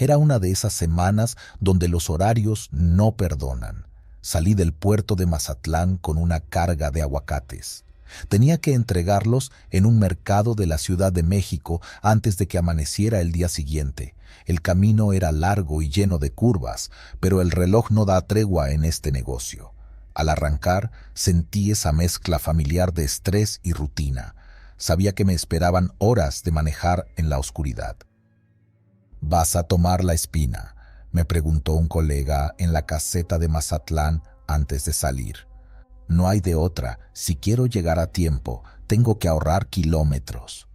Era una de esas semanas donde los horarios no perdonan. Salí del puerto de Mazatlán con una carga de aguacates. Tenía que entregarlos en un mercado de la Ciudad de México antes de que amaneciera el día siguiente. El camino era largo y lleno de curvas, pero el reloj no da tregua en este negocio. Al arrancar, sentí esa mezcla familiar de estrés y rutina. Sabía que me esperaban horas de manejar en la oscuridad. ¿Vas a tomar la espina?, me preguntó un colega en la caseta de Mazatlán antes de salir. No hay de otra. Si quiero llegar a tiempo, tengo que ahorrar kilómetros.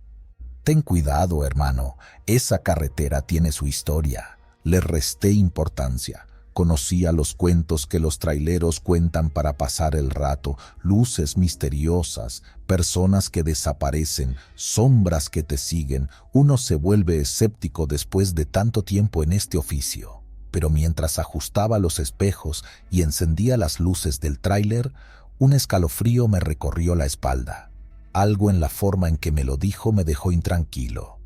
Ten cuidado, hermano. Esa carretera tiene su historia. Le resté importancia. Conocía los cuentos que los traileros cuentan para pasar el rato, luces misteriosas, personas que desaparecen, sombras que te siguen. Uno se vuelve escéptico después de tanto tiempo en este oficio. Pero mientras ajustaba los espejos y encendía las luces del tráiler, un escalofrío me recorrió la espalda. Algo en la forma en que me lo dijo me dejó intranquilo.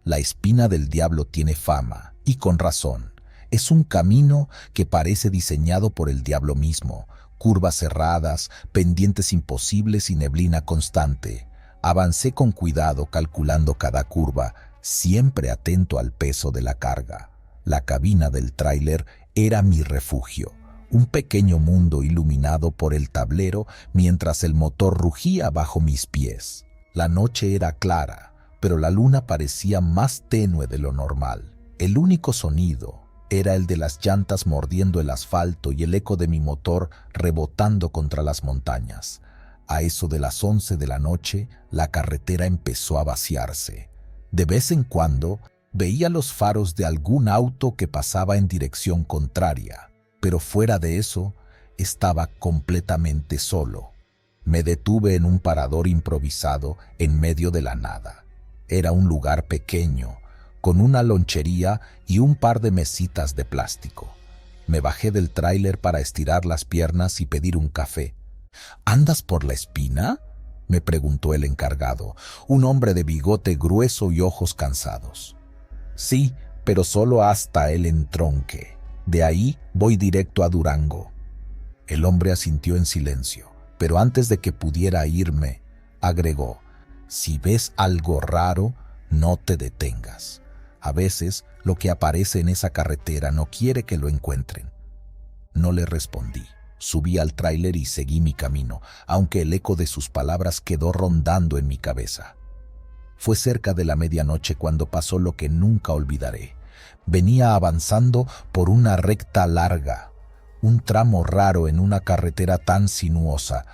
La espina del diablo tiene fama, y con razón. Es un camino que parece diseñado por el diablo mismo. Curvas cerradas, pendientes imposibles y neblina constante. Avancé con cuidado calculando cada curva, siempre atento al peso de la carga. La cabina del tráiler era mi refugio, un pequeño mundo iluminado por el tablero mientras el motor rugía bajo mis pies. La noche era clara, pero la luna parecía más tenue de lo normal. El único sonido era el de las llantas mordiendo el asfalto y el eco de mi motor rebotando contra las montañas. A eso de las 11 de la noche, la carretera empezó a vaciarse. De vez en cuando, veía los faros de algún auto que pasaba en dirección contraria, pero fuera de eso, estaba completamente solo. Me detuve en un parador improvisado en medio de la nada. Era un lugar pequeño, con una lonchería y un par de mesitas de plástico. Me bajé del tráiler para estirar las piernas y pedir un café. ¿Andas por la espina?, me preguntó el encargado, un hombre de bigote grueso y ojos cansados. Sí, pero solo hasta el entronque. De ahí voy directo a Durango. El hombre asintió en silencio, pero antes de que pudiera irme, agregó: si ves algo raro, no te detengas. A veces, lo que aparece en esa carretera no quiere que lo encuentren. No le respondí. Subí al tráiler y seguí mi camino, aunque el eco de sus palabras quedó rondando en mi cabeza. Fue cerca de la medianoche cuando pasó lo que nunca olvidaré. Venía avanzando por una recta larga, un tramo raro en una carretera tan sinuosa.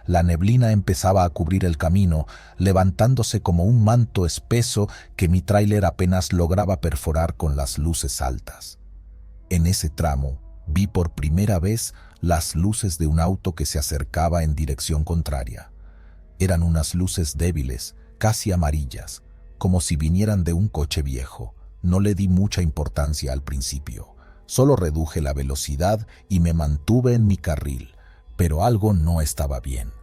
La neblina empezaba a cubrir el camino, levantándose como un manto espeso que mi tráiler apenas lograba perforar con las luces altas. En ese tramo, vi por primera vez las luces de un auto que se acercaba en dirección contraria. Eran unas luces débiles, casi amarillas, como si vinieran de un coche viejo. No le di mucha importancia al principio. Solo reduje la velocidad y me mantuve en mi carril, pero algo no estaba bien.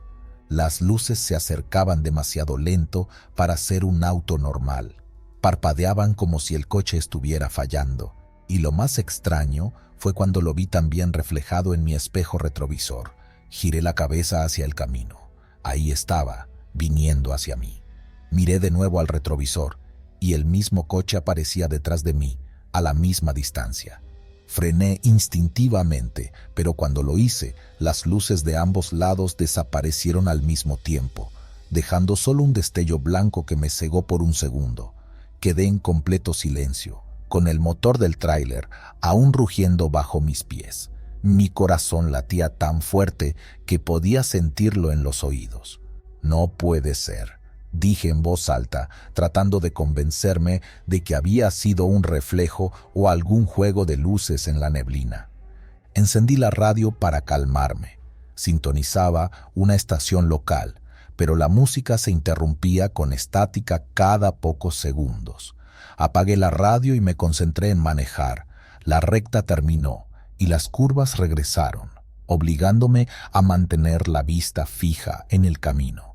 Las luces se acercaban demasiado lento para ser un auto normal. Parpadeaban como si el coche estuviera fallando, y lo más extraño fue cuando lo vi también reflejado en mi espejo retrovisor. Giré la cabeza hacia el camino. Ahí estaba, viniendo hacia mí. Miré de nuevo al retrovisor, y el mismo coche aparecía detrás de mí, a la misma distancia. Frené instintivamente, pero cuando lo hice, las luces de ambos lados desaparecieron al mismo tiempo, dejando solo un destello blanco que me cegó por un segundo. Quedé en completo silencio, con el motor del tráiler aún rugiendo bajo mis pies. Mi corazón latía tan fuerte que podía sentirlo en los oídos. No puede ser, dije en voz alta, tratando de convencerme de que había sido un reflejo o algún juego de luces en la neblina. Encendí la radio para calmarme. Sintonizaba una estación local, pero la música se interrumpía con estática cada pocos segundos. Apagué la radio y me concentré en manejar. La recta terminó y las curvas regresaron, obligándome a mantener la vista fija en el camino.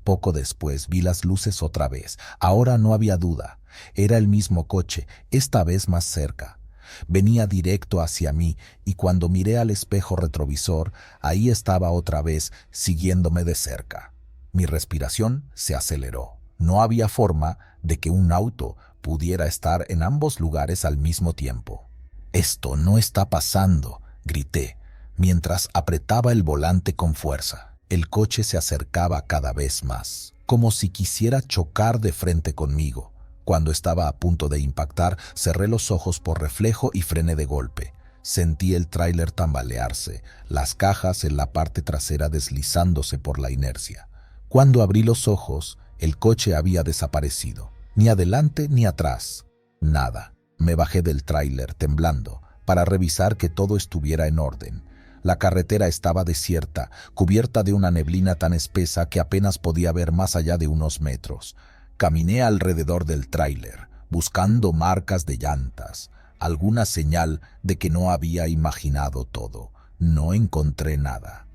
Poco después vi las luces otra vez. Ahora no había duda. Era el mismo coche, esta vez más cerca. Venía directo hacia mí y cuando miré al espejo retrovisor, ahí estaba otra vez, siguiéndome de cerca. Mi respiración se aceleró. No había forma de que un auto pudiera estar en ambos lugares al mismo tiempo. «Esto no está pasando», grité, mientras apretaba el volante con fuerza. El coche se acercaba cada vez más, como si quisiera chocar de frente conmigo. Cuando estaba a punto de impactar, cerré los ojos por reflejo y frené de golpe. Sentí el tráiler tambalearse, las cajas en la parte trasera deslizándose por la inercia. Cuando abrí los ojos, el coche había desaparecido. Ni adelante ni atrás. Nada. Me bajé del tráiler temblando para revisar que todo estuviera en orden. La carretera estaba desierta, cubierta de una neblina tan espesa que apenas podía ver más allá de unos metros. Caminé alrededor del tráiler, buscando marcas de llantas, alguna señal de que no había imaginado todo. No encontré nada.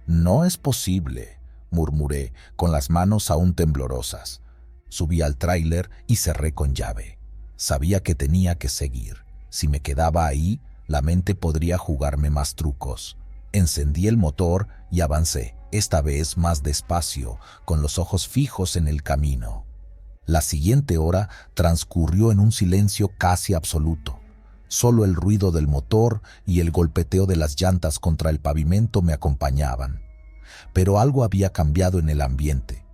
«No es posible», murmuré, con las manos aún temblorosas. Subí al tráiler y cerré con llave. Sabía que tenía que seguir. Si me quedaba ahí, la mente podría jugarme más trucos. Encendí el motor y avancé, esta vez más despacio, con los ojos fijos en el camino. La siguiente hora transcurrió en un silencio casi absoluto. Solo el ruido del motor y el golpeteo de las llantas contra el pavimento me acompañaban. Pero algo había cambiado en el ambiente.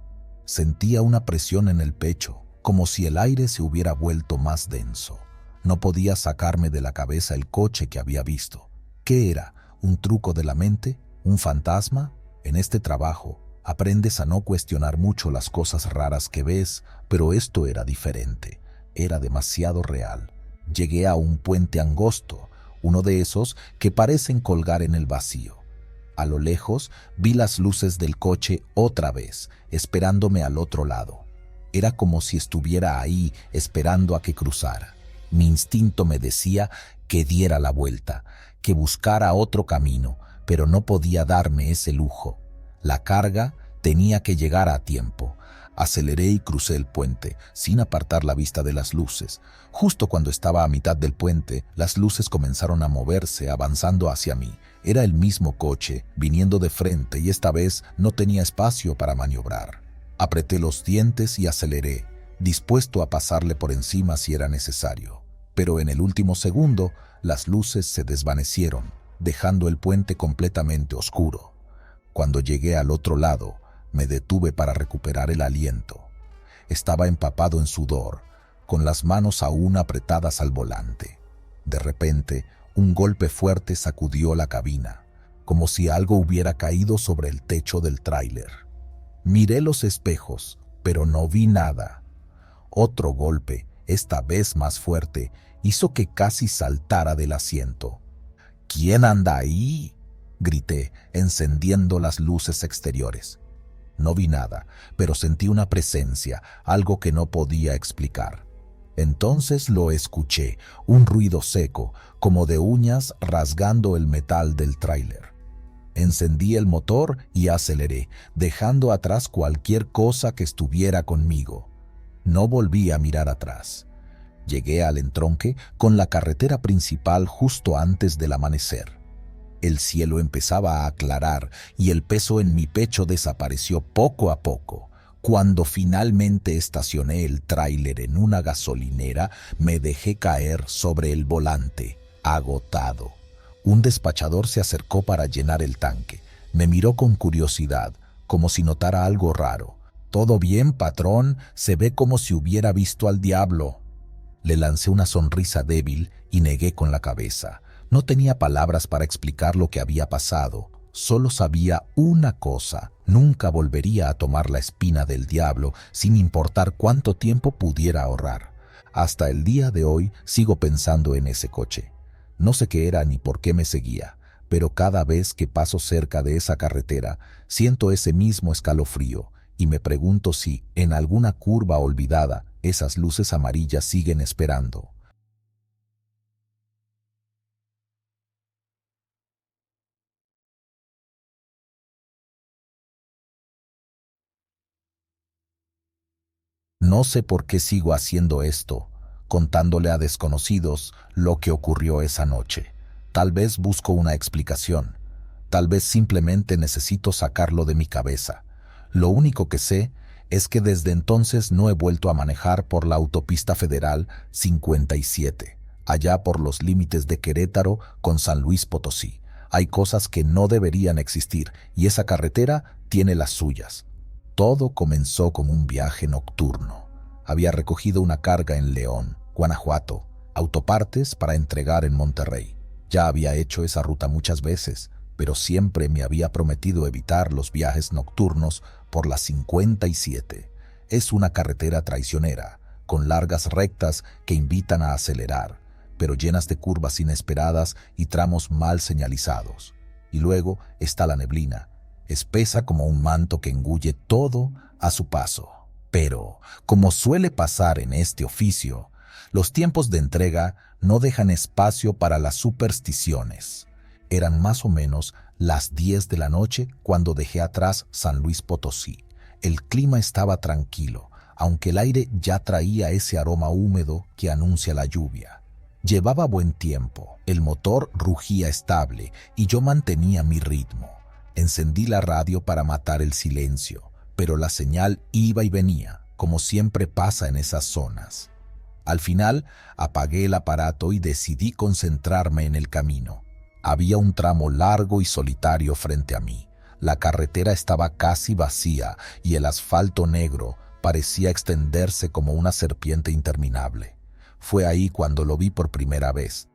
Sentía una presión en el pecho, como si el aire se hubiera vuelto más denso. No podía sacarme de la cabeza el coche que había visto. ¿Qué era? ¿Un truco de la mente? ¿Un fantasma? En este trabajo aprendes a no cuestionar mucho las cosas raras que ves, pero esto era diferente. Era demasiado real. Llegué a un puente angosto, uno de esos que parecen colgar en el vacío. A lo lejos vi las luces del coche otra vez, esperándome al otro lado. Era como si estuviera ahí esperando a que cruzara. Mi instinto me decía que diera la vuelta, que buscara otro camino, pero no podía darme ese lujo. La carga tenía que llegar a tiempo. Aceleré y crucé el puente, sin apartar la vista de las luces. Justo cuando estaba a mitad del puente, las luces comenzaron a moverse, avanzando hacia mí. Era el mismo coche, viniendo de frente, y esta vez no tenía espacio para maniobrar. Apreté los dientes y aceleré, dispuesto a pasarle por encima si era necesario. Pero en el último segundo, las luces se desvanecieron, dejando el puente completamente oscuro. Cuando llegué al otro lado, me detuve para recuperar el aliento. Estaba empapado en sudor, con las manos aún apretadas al volante. De repente, un golpe fuerte sacudió la cabina, como si algo hubiera caído sobre el techo del tráiler. Miré los espejos, pero no vi nada. Otro golpe, esta vez más fuerte, hizo que casi saltara del asiento. «¿Quién anda ahí?», grité, encendiendo las luces exteriores. No vi nada, pero sentí una presencia, algo que no podía explicar. Entonces lo escuché, un ruido seco, como de uñas rasgando el metal del tráiler. Encendí el motor y aceleré, dejando atrás cualquier cosa que estuviera conmigo. No volví a mirar atrás. Llegué al entronque con la carretera principal justo antes del amanecer. El cielo empezaba a aclarar y el peso en mi pecho desapareció poco a poco. Cuando finalmente estacioné el tráiler en una gasolinera, me dejé caer sobre el volante, agotado. Un despachador se acercó para llenar el tanque. Me miró con curiosidad, como si notara algo raro. «¿Todo bien, patrón? Se ve como si hubiera visto al diablo». Le lancé una sonrisa débil y negué con la cabeza. No tenía palabras para explicar lo que había pasado. Solo sabía una cosa: nunca volvería a tomar la espina del diablo, sin importar cuánto tiempo pudiera ahorrar. Hasta el día de hoy sigo pensando en ese coche. No sé qué era ni por qué me seguía, pero cada vez que paso cerca de esa carretera, siento ese mismo escalofrío y me pregunto si, en alguna curva olvidada, esas luces amarillas siguen esperando. No sé por qué sigo haciendo esto. contándole a desconocidos lo que ocurrió esa noche. Tal vez busco una explicación. Tal vez simplemente necesito sacarlo de mi cabeza. Lo único que sé es que desde entonces no he vuelto a manejar por la autopista federal 57, allá por los límites de Querétaro con San Luis Potosí. Hay cosas que no deberían existir y esa carretera tiene las suyas. Todo comenzó con un viaje nocturno. Había recogido una carga en León, Guanajuato, autopartes para entregar en Monterrey. Ya había hecho esa ruta muchas veces, pero siempre me había prometido evitar los viajes nocturnos por la 57. Es una carretera traicionera, con largas rectas que invitan a acelerar, pero llenas de curvas inesperadas y tramos mal señalizados. Y luego está la neblina, espesa como un manto que engulle todo a su paso. Pero, como suele pasar en este oficio, los tiempos de entrega no dejan espacio para las supersticiones. Eran más o menos las 10 de la noche cuando dejé atrás San Luis Potosí. El clima estaba tranquilo, aunque el aire ya traía ese aroma húmedo que anuncia la lluvia. Llevaba buen tiempo, el motor rugía estable y yo mantenía mi ritmo. Encendí la radio para matar el silencio, pero la señal iba y venía, como siempre pasa en esas zonas. Al final, apagué el aparato y decidí concentrarme en el camino. Había un tramo largo y solitario frente a mí. La carretera estaba casi vacía y el asfalto negro parecía extenderse como una serpiente interminable. Fue ahí cuando lo vi por primera vez.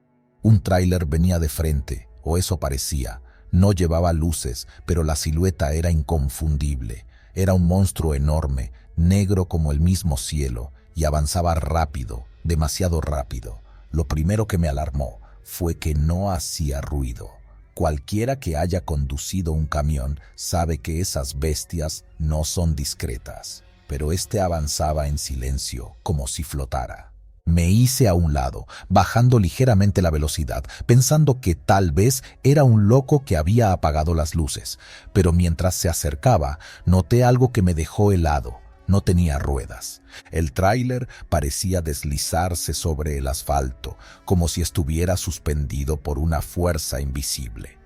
Un tráiler venía de frente, o eso parecía. No llevaba luces, pero la silueta era inconfundible. Era un monstruo enorme, negro como el mismo cielo, y avanzaba rápido, demasiado rápido. Lo primero que me alarmó fue que no hacía ruido. Cualquiera que haya conducido un camión sabe que esas bestias no son discretas, pero este avanzaba en silencio, como si flotara. Me hice a un lado, bajando ligeramente la velocidad, pensando que tal vez era un loco que había apagado las luces, pero mientras se acercaba, noté algo que me dejó helado. No tenía ruedas. El tráiler parecía deslizarse sobre el asfalto, como si estuviera suspendido por una fuerza invisible.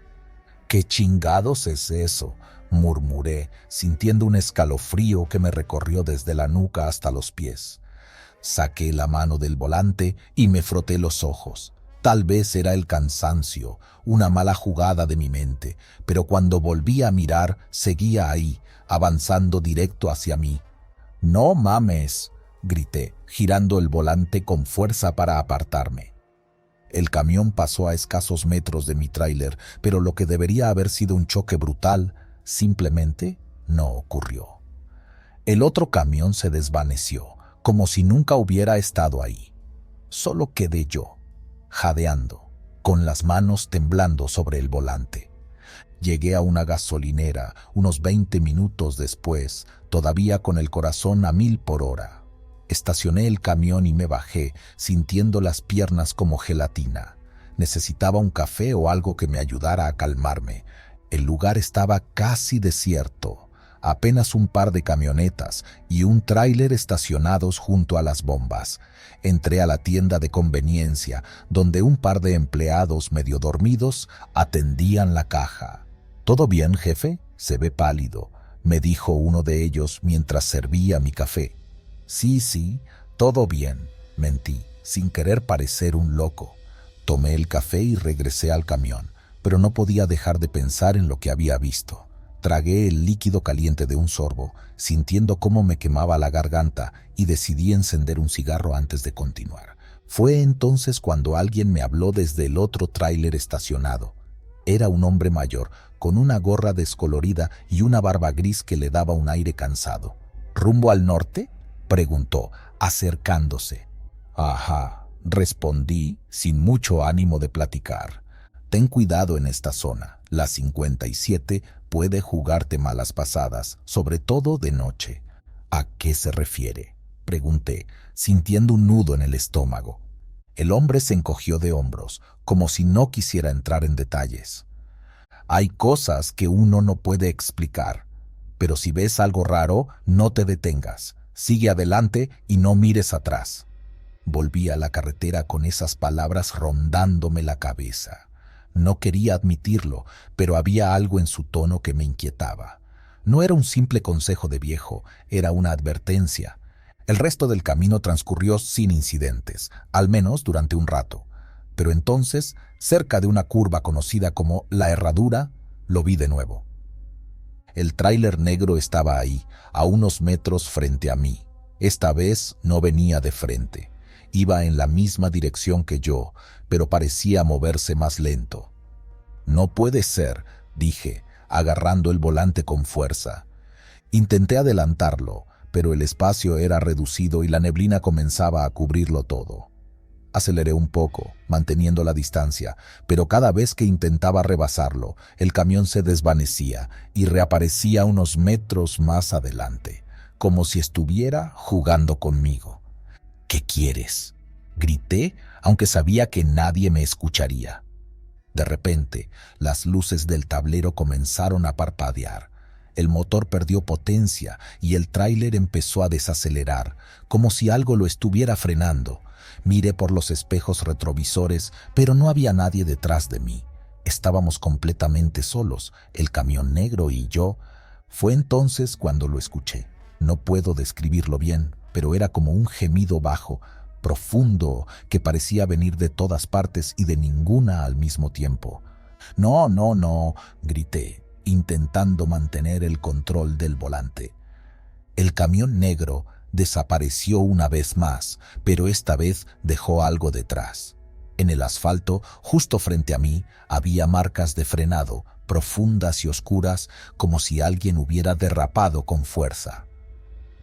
«¿Qué chingados es eso?», murmuré, sintiendo un escalofrío que me recorrió desde la nuca hasta los pies. Saqué la mano del volante y me froté los ojos. Tal vez era el cansancio, una mala jugada de mi mente, pero cuando volví a mirar, seguía ahí, avanzando directo hacia mí. «¡No mames!», grité, girando el volante con fuerza para apartarme. El camión pasó a escasos metros de mi tráiler, pero lo que debería haber sido un choque brutal, simplemente no ocurrió. El otro camión se desvaneció, como si nunca hubiera estado ahí. Solo quedé yo, jadeando, con las manos temblando sobre el volante. Llegué a una gasolinera unos 20 minutos después, todavía con el corazón a 1000 por hora. Estacioné el camión y me bajé, sintiendo las piernas como gelatina. Necesitaba un café o algo que me ayudara a calmarme. El lugar estaba casi desierto. Apenas un par de camionetas y un tráiler estacionados junto a las bombas. Entré a la tienda de conveniencia, donde un par de empleados medio dormidos atendían la caja. «¿Todo bien, jefe? Se ve pálido», me dijo uno de ellos mientras servía mi café. Sí, todo bien», mentí, sin querer parecer un loco. Tomé el café y regresé al camión, pero no podía dejar de pensar en lo que había visto. Tragué el líquido caliente de un sorbo, sintiendo cómo me quemaba la garganta, y decidí encender un cigarro antes de continuar. Fue entonces cuando alguien me habló desde el otro tráiler estacionado. Era un hombre mayor, con una gorra descolorida y una barba gris que le daba un aire cansado. «¿Rumbo al norte?», preguntó, acercándose. «Ajá», respondí, sin mucho ánimo de platicar. «Ten cuidado en esta zona. La 57 puede jugarte malas pasadas, sobre todo de noche». «¿A qué se refiere?», pregunté, sintiendo un nudo en el estómago. El hombre se encogió de hombros, como si no quisiera entrar en detalles. «Hay cosas que uno no puede explicar, pero si ves algo raro, no te detengas. Sigue adelante y no mires atrás». Volví a la carretera con esas palabras rondándome la cabeza. No quería admitirlo, pero había algo en su tono que me inquietaba. No era un simple consejo de viejo, era una advertencia. El resto del camino transcurrió sin incidentes, al menos durante un rato. Pero entonces, cerca de una curva conocida como La Herradura, lo vi de nuevo. El tráiler negro estaba ahí, a unos metros frente a mí. Esta vez no venía de frente. Iba en la misma dirección que yo, pero parecía moverse más lento. No puede ser, dije, agarrando el volante con fuerza. Intenté adelantarlo, pero el espacio era reducido y la neblina comenzaba a cubrirlo todo. Aceleré un poco, manteniendo la distancia, pero cada vez que intentaba rebasarlo, el camión se desvanecía y reaparecía unos metros más adelante, como si estuviera jugando conmigo. ¿Qué quieres?, grité, aunque sabía que nadie me escucharía. De repente, las luces del tablero comenzaron a parpadear. El motor perdió potencia y el tráiler empezó a desacelerar, como si algo lo estuviera frenando. Miré por los espejos retrovisores, pero no había nadie detrás de mí. Estábamos completamente solos, el camión negro y yo. Fue entonces cuando lo escuché. No puedo describirlo bien, pero era como un gemido bajo, profundo, que parecía venir de todas partes y de ninguna al mismo tiempo. «No, no, no», grité, intentando mantener el control del volante. El camión negro desapareció una vez más, pero esta vez dejó algo detrás. En el asfalto, justo frente a mí, había marcas de frenado, profundas y oscuras, como si alguien hubiera derrapado con fuerza.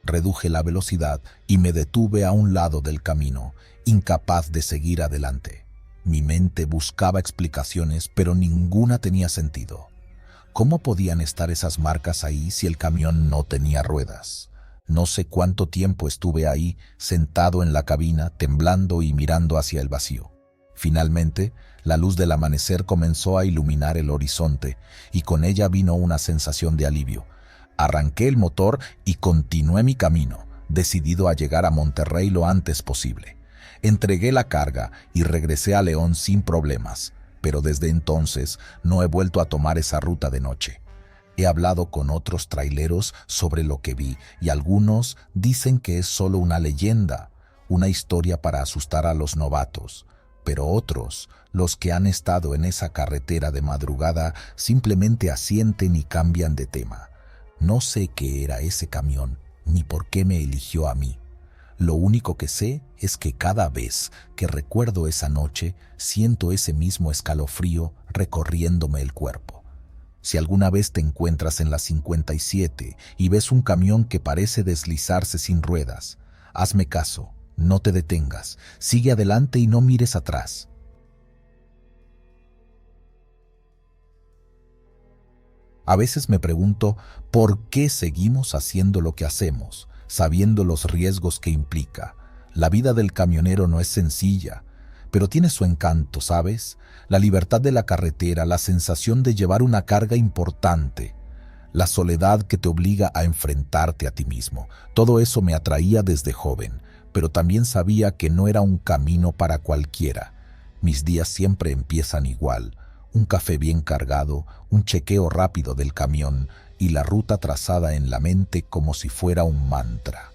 Reduje la velocidad y me detuve a un lado del camino, incapaz de seguir adelante. Mi mente buscaba explicaciones, pero ninguna tenía sentido. ¿Cómo podían estar esas marcas ahí si el camión no tenía ruedas? No sé cuánto tiempo estuve ahí, sentado en la cabina, temblando y mirando hacia el vacío. Finalmente, la luz del amanecer comenzó a iluminar el horizonte, y con ella vino una sensación de alivio. Arranqué el motor y continué mi camino, decidido a llegar a Monterrey lo antes posible. Entregué la carga y regresé a León sin problemas, pero desde entonces no he vuelto a tomar esa ruta de noche. He hablado con otros traileros sobre lo que vi y algunos dicen que es solo una leyenda, una historia para asustar a los novatos. Pero otros, los que han estado en esa carretera de madrugada, simplemente asienten y cambian de tema. No sé qué era ese camión, ni por qué me eligió a mí. Lo único que sé es que cada vez que recuerdo esa noche, siento ese mismo escalofrío recorriéndome el cuerpo. Si alguna vez te encuentras en la 57 y ves un camión que parece deslizarse sin ruedas, hazme caso, no te detengas, sigue adelante y no mires atrás. A veces me pregunto por qué seguimos haciendo lo que hacemos, sabiendo los riesgos que implica. La vida del camionero no es sencilla, pero tiene su encanto, ¿sabes? La libertad de la carretera, la sensación de llevar una carga importante, la soledad que te obliga a enfrentarte a ti mismo. Todo eso me atraía desde joven, pero también sabía que no era un camino para cualquiera. Mis días siempre empiezan igual. Un café bien cargado, un chequeo rápido del camión y la ruta trazada en la mente como si fuera un mantra.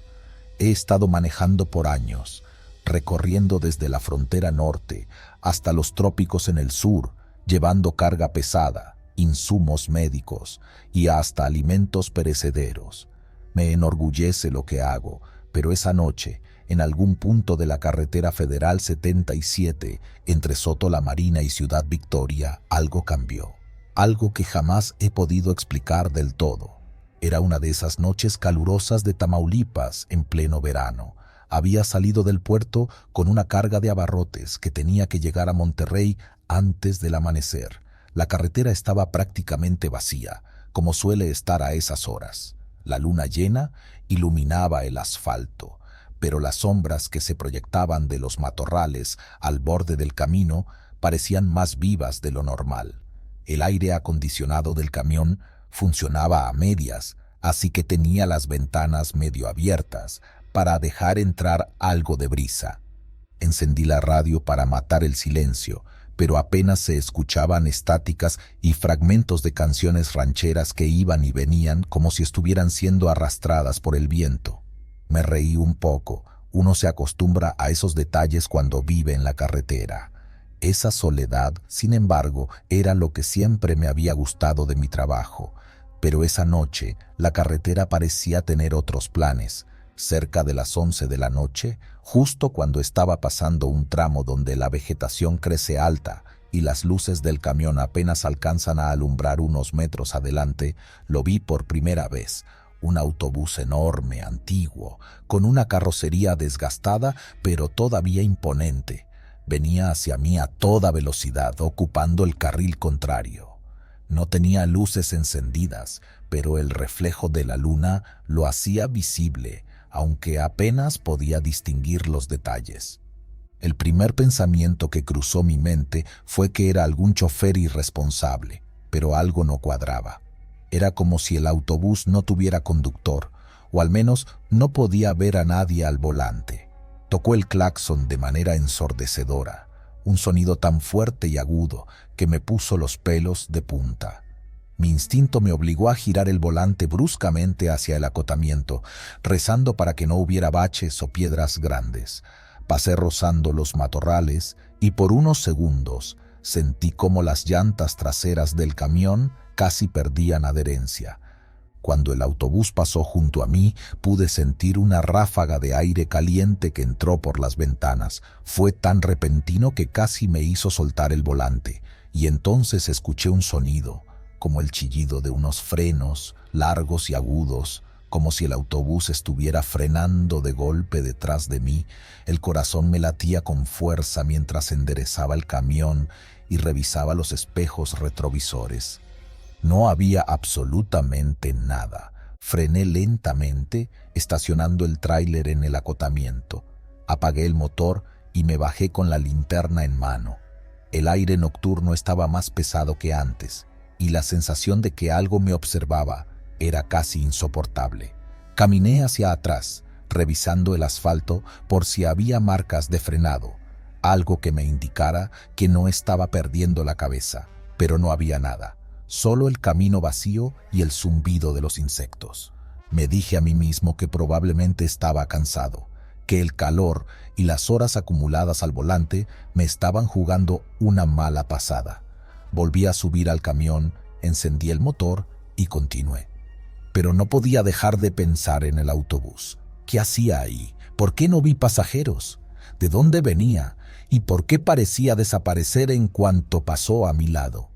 He estado manejando por años, recorriendo desde la frontera norte hasta los trópicos en el sur, llevando carga pesada, insumos médicos y hasta alimentos perecederos. Me enorgullece lo que hago, pero esa noche, en algún punto de la carretera federal 77, entre Soto la Marina y Ciudad Victoria, algo cambió. Algo que jamás he podido explicar del todo. Era una de esas noches calurosas de Tamaulipas en pleno verano. Había salido del puerto con una carga de abarrotes que tenía que llegar a Monterrey antes del amanecer. La carretera estaba prácticamente vacía, como suele estar a esas horas. La luna llena iluminaba el asfalto, pero las sombras que se proyectaban de los matorrales al borde del camino parecían más vivas de lo normal. El aire acondicionado del camión funcionaba a medias, así que tenía las ventanas medio abiertas para dejar entrar algo de brisa. Encendí la radio para matar el silencio, pero apenas se escuchaban estáticas y fragmentos de canciones rancheras que iban y venían como si estuvieran siendo arrastradas por el viento. Me reí un poco. Uno se acostumbra a esos detalles cuando vive en la carretera. Esa soledad, sin embargo, era lo que siempre me había gustado de mi trabajo. Pero esa noche, la carretera parecía tener otros planes. Cerca de las 11 de la noche, justo cuando estaba pasando un tramo donde la vegetación crece alta y las luces del camión apenas alcanzan a alumbrar unos metros adelante, lo vi por primera vez. Un autobús enorme, antiguo, con una carrocería desgastada, pero todavía imponente. Venía hacia mí a toda velocidad, ocupando el carril contrario. No tenía luces encendidas, pero el reflejo de la luna lo hacía visible, aunque apenas podía distinguir los detalles. El primer pensamiento que cruzó mi mente fue que era algún chofer irresponsable, pero algo no cuadraba. Era como si el autobús no tuviera conductor, o al menos no podía ver a nadie al volante. Tocó el claxon de manera ensordecedora, un sonido tan fuerte y agudo que me puso los pelos de punta. Mi instinto me obligó a girar el volante bruscamente hacia el acotamiento, rezando para que no hubiera baches o piedras grandes. Pasé rozando los matorrales y por unos segundos sentí cómo las llantas traseras del camión casi perdían adherencia. Cuando el autobús pasó junto a mí, pude sentir una ráfaga de aire caliente que entró por las ventanas. Fue tan repentino que casi me hizo soltar el volante, y entonces escuché un sonido, como el chillido de unos frenos, largos y agudos, como si el autobús estuviera frenando de golpe detrás de mí. El corazón me latía con fuerza mientras enderezaba el camión y revisaba los espejos retrovisores. No había absolutamente nada. Frené lentamente, estacionando el tráiler en el acotamiento. Apagué el motor y me bajé con la linterna en mano. El aire nocturno estaba más pesado que antes, y la sensación de que algo me observaba era casi insoportable. Caminé hacia atrás, revisando el asfalto por si había marcas de frenado, algo que me indicara que no estaba perdiendo la cabeza, pero no había nada. Solo el camino vacío y el zumbido de los insectos. Me dije a mí mismo que probablemente estaba cansado, que el calor y las horas acumuladas al volante me estaban jugando una mala pasada. Volví a subir al camión, encendí el motor y continué. Pero no podía dejar de pensar en el autobús. ¿Qué hacía ahí? ¿Por qué no vi pasajeros? ¿De dónde venía? ¿Y por qué parecía desaparecer en cuanto pasó a mi lado?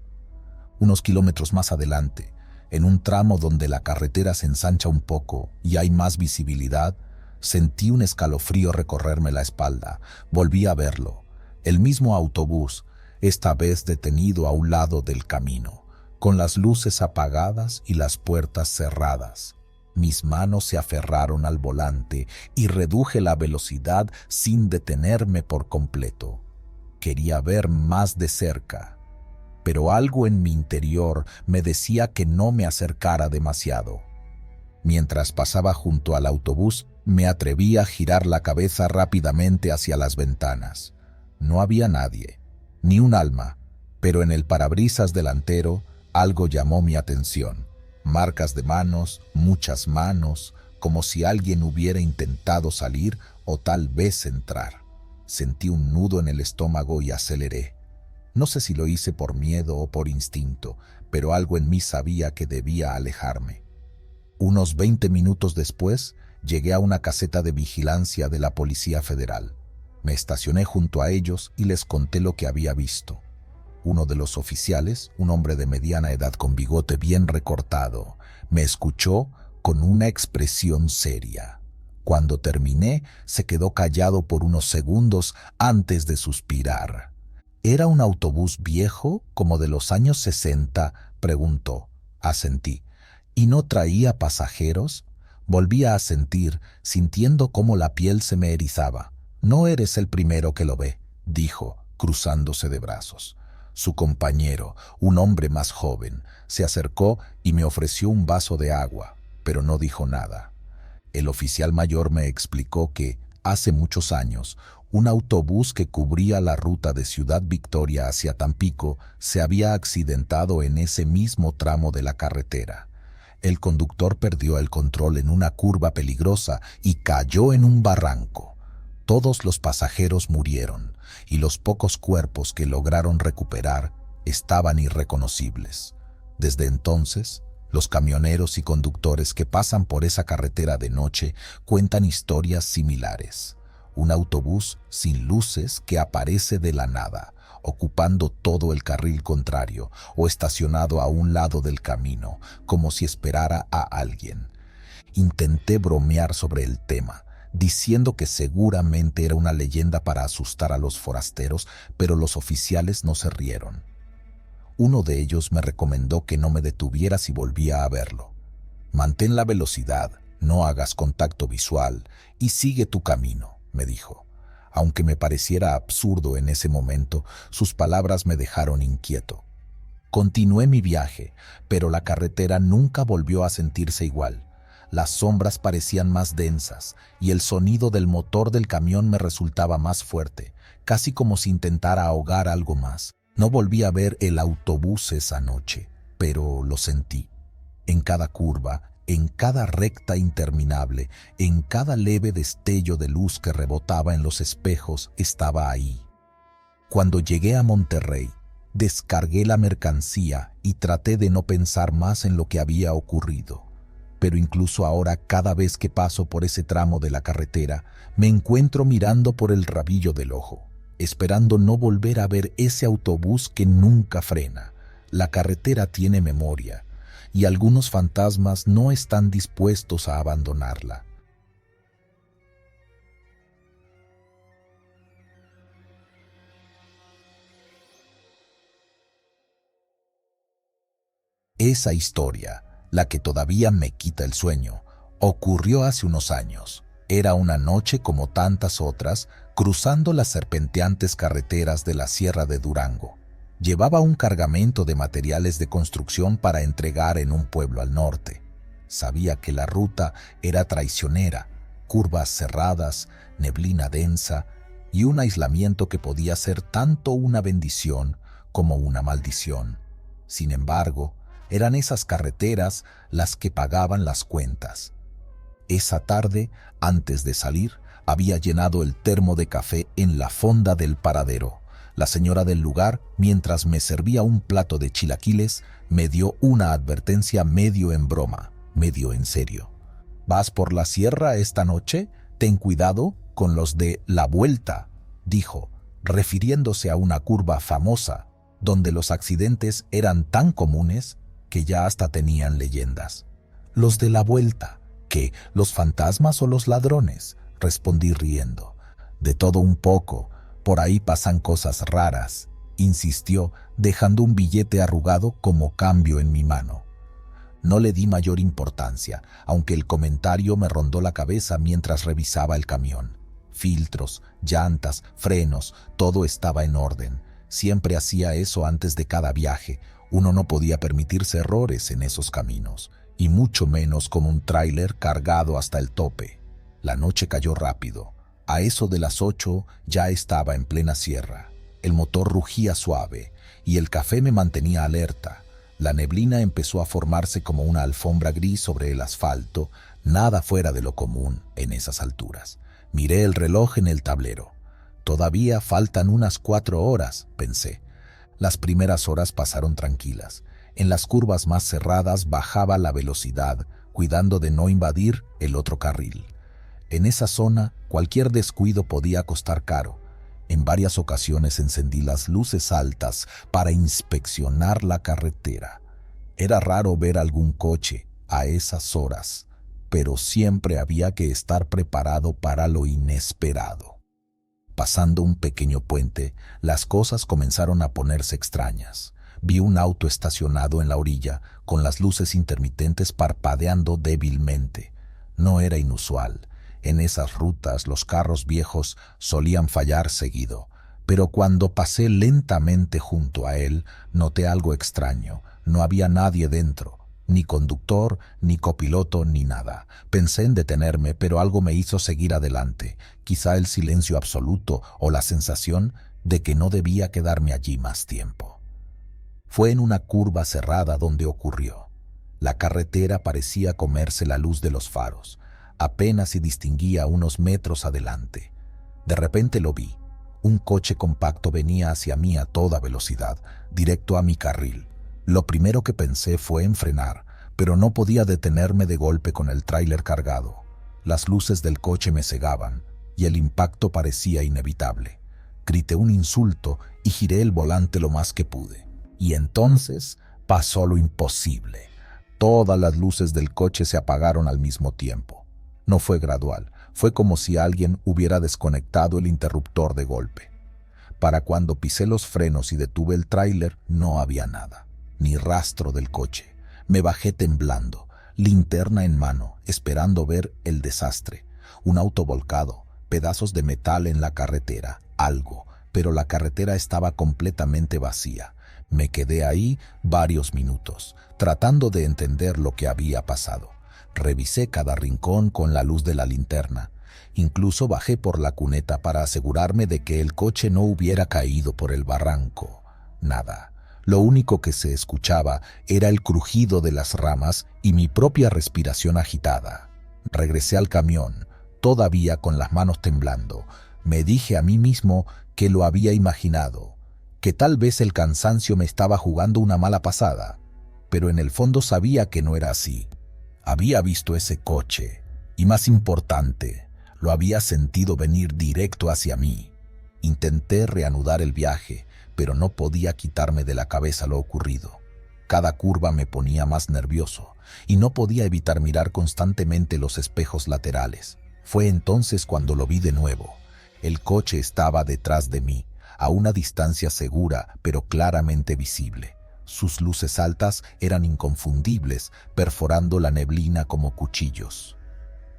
Unos kilómetros más adelante, en un tramo donde la carretera se ensancha un poco y hay más visibilidad, sentí un escalofrío recorrerme la espalda. Volví a verlo. El mismo autobús, esta vez detenido a un lado del camino, con las luces apagadas y las puertas cerradas. Mis manos se aferraron al volante y reduje la velocidad sin detenerme por completo. Quería ver más de cerca, pero algo en mi interior me decía que no me acercara demasiado. Mientras pasaba junto al autobús, me atreví a girar la cabeza rápidamente hacia las ventanas. No había nadie, ni un alma, pero en el parabrisas delantero algo llamó mi atención. Marcas de manos, muchas manos, como si alguien hubiera intentado salir o tal vez entrar. Sentí un nudo en el estómago y aceleré. No sé si lo hice por miedo o por instinto, pero algo en mí sabía que debía alejarme. Unos 20 minutos después, llegué a una caseta de vigilancia de la Policía Federal. Me estacioné junto a ellos y les conté lo que había visto. Uno de los oficiales, un hombre de mediana edad con bigote bien recortado, me escuchó con una expresión seria. Cuando terminé, se quedó callado por unos segundos antes de suspirar. ¿Era un autobús viejo, como de los años 60? Preguntó. Asentí. ¿Y no traía pasajeros? Volví a asentir, sintiendo cómo la piel se me erizaba. No eres el primero que lo ve, dijo, cruzándose de brazos. Su compañero, un hombre más joven, se acercó y me ofreció un vaso de agua, pero no dijo nada. El oficial mayor me explicó que, Hace muchos años, un autobús que cubría la ruta de Ciudad Victoria hacia Tampico se había accidentado en ese mismo tramo de la carretera. El conductor perdió el control en una curva peligrosa y cayó en un barranco. Todos los pasajeros murieron y los pocos cuerpos que lograron recuperar estaban irreconocibles. Desde entonces, los camioneros y conductores que pasan por esa carretera de noche cuentan historias similares. Un autobús sin luces que aparece de la nada, ocupando todo el carril contrario o estacionado a un lado del camino, como si esperara a alguien. Intenté bromear sobre el tema, diciendo que seguramente era una leyenda para asustar a los forasteros, pero los oficiales no se rieron. Uno de ellos me recomendó que no me detuviera si volvía a verlo. Mantén la velocidad, no hagas contacto visual y sigue tu camino, me dijo. Aunque me pareciera absurdo en ese momento, sus palabras me dejaron inquieto. Continué mi viaje, pero la carretera nunca volvió a sentirse igual. Las sombras parecían más densas y el sonido del motor del camión me resultaba más fuerte, casi como si intentara ahogar algo más. No volví a ver el autobús esa noche, pero lo sentí. En cada curva, en cada recta interminable, en cada leve destello de luz que rebotaba en los espejos, estaba ahí. Cuando llegué a Monterrey, descargué la mercancía y traté de no pensar más en lo que había ocurrido. Pero incluso ahora, cada vez que paso por ese tramo de la carretera, me encuentro mirando por el rabillo del ojo, esperando no volver a ver ese autobús que nunca frena. La carretera tiene memoria, y algunos fantasmas no están dispuestos a abandonarla. Esa historia, la que todavía me quita el sueño, ocurrió hace unos años. Era una noche como tantas otras, cruzando las serpenteantes carreteras de la Sierra de Durango. Llevaba un cargamento de materiales de construcción para entregar en un pueblo al norte. Sabía que la ruta era traicionera, curvas cerradas, neblina densa y un aislamiento que podía ser tanto una bendición como una maldición. Sin embargo, eran esas carreteras las que pagaban las cuentas. Esa tarde, antes de salir, había llenado el termo de café en la fonda del paradero. La señora del lugar, mientras me servía un plato de chilaquiles, me dio una advertencia medio en broma, medio en serio. ¿Vas por la sierra esta noche? Ten cuidado con los de La Vuelta, dijo, refiriéndose a una curva famosa, donde los accidentes eran tan comunes que ya hasta tenían leyendas. Los de La Vuelta, ¿qué? ¿Los fantasmas o los ladrones? Respondí riendo. De todo un poco. Por ahí pasan cosas raras, insistió, dejando un billete arrugado como cambio en mi mano. No le di mayor importancia, aunque el comentario me rondó la cabeza mientras revisaba el camión. Filtros, llantas, frenos, todo estaba en orden. Siempre hacía eso antes de cada viaje. Uno no podía permitirse errores en esos caminos, y mucho menos con un tráiler cargado hasta el tope. La noche cayó rápido. A eso de las 8 ya estaba en plena sierra. El motor rugía suave y el café me mantenía alerta. La neblina empezó a formarse como una alfombra gris sobre el asfalto, nada fuera de lo común en esas alturas. Miré el reloj en el tablero. Todavía faltan unas 4 horas, pensé. Las primeras horas pasaron tranquilas. En las curvas más cerradas bajaba la velocidad, cuidando de no invadir el otro carril. En esa zona, cualquier descuido podía costar caro. En varias ocasiones encendí las luces altas para inspeccionar la carretera. Era raro ver algún coche a esas horas, pero siempre había que estar preparado para lo inesperado. Pasando un pequeño puente, las cosas comenzaron a ponerse extrañas. Vi un auto estacionado en la orilla, con las luces intermitentes parpadeando débilmente. No era inusual. En esas rutas los carros viejos solían fallar seguido, pero cuando pasé lentamente junto a él, noté algo extraño. No había nadie dentro, Ni conductor, ni copiloto, ni nada. Pensé en detenerme, pero algo me hizo seguir adelante. Quizá el silencio absoluto o la sensación de que no debía quedarme allí más tiempo. Fue en una curva cerrada donde ocurrió. La carretera parecía comerse la luz de los faros. Apenas si distinguía unos metros adelante. De repente lo vi. Un coche compacto venía hacia mí a toda velocidad, directo a mi carril. Lo primero que pensé fue en frenar, pero no podía detenerme de golpe con el tráiler cargado. Las luces del coche me cegaban y el impacto parecía inevitable. Grité un insulto y giré el volante lo más que pude. Y entonces pasó lo imposible. Todas las luces del coche se apagaron al mismo tiempo. No fue gradual, fue como si alguien hubiera desconectado el interruptor de golpe. Para cuando pisé los frenos y detuve el tráiler, no había nada, ni rastro del coche. Me bajé temblando, linterna en mano, esperando ver el desastre. Un auto volcado, pedazos de metal en la carretera, algo, pero la carretera estaba completamente vacía. Me quedé ahí varios minutos, tratando de entender lo que había pasado. Revisé cada rincón con la luz de la linterna. Incluso bajé por la cuneta para asegurarme de que el coche no hubiera caído por el barranco. Nada. Lo único que se escuchaba era el crujido de las ramas y mi propia respiración agitada. Regresé al camión, todavía con las manos temblando. Me dije a mí mismo que lo había imaginado, que tal vez el cansancio me estaba jugando una mala pasada, pero en el fondo sabía que no era así. Había visto ese coche, y más importante, lo había sentido venir directo hacia mí. Intenté reanudar el viaje, pero no podía quitarme de la cabeza lo ocurrido. Cada curva me ponía más nervioso, y no podía evitar mirar constantemente los espejos laterales. Fue entonces cuando lo vi de nuevo. El coche estaba detrás de mí, a una distancia segura, pero claramente visible. Sus luces altas eran inconfundibles, perforando la neblina como cuchillos.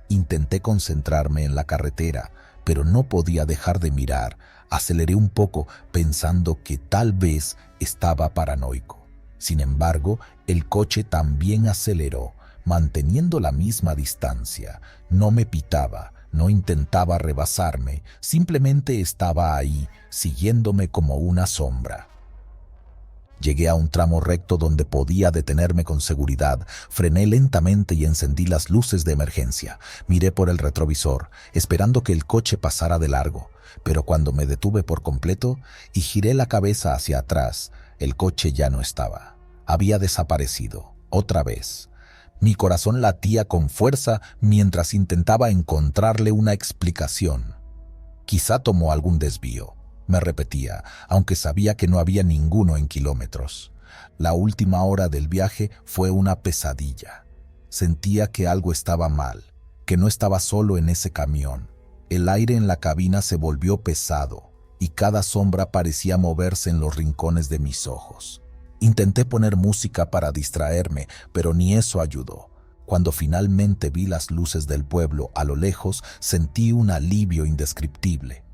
Intenté concentrarme en la carretera, pero no podía dejar de mirar. Aceleré un poco, pensando que tal vez estaba paranoico. Sin embargo, el coche también aceleró, manteniendo la misma distancia. No me pitaba, no intentaba rebasarme, simplemente estaba ahí, siguiéndome como una sombra. Llegué a un tramo recto donde podía detenerme con seguridad. Frené lentamente y encendí las luces de emergencia. Miré por el retrovisor, esperando que el coche pasara de largo. Pero cuando me detuve por completo y giré la cabeza hacia atrás, el coche ya no estaba. Había desaparecido, otra vez. Mi corazón latía con fuerza mientras intentaba encontrarle una explicación. Quizá tomó algún desvío, me repetía, aunque sabía que no había ninguno en kilómetros. La última hora del viaje fue una pesadilla. Sentía que algo estaba mal, que no estaba solo en ese camión. El aire en la cabina se volvió pesado y cada sombra parecía moverse en los rincones de mis ojos. Intenté poner música para distraerme, pero ni eso ayudó. Cuando finalmente vi las luces del pueblo a lo lejos, sentí un alivio indescriptible.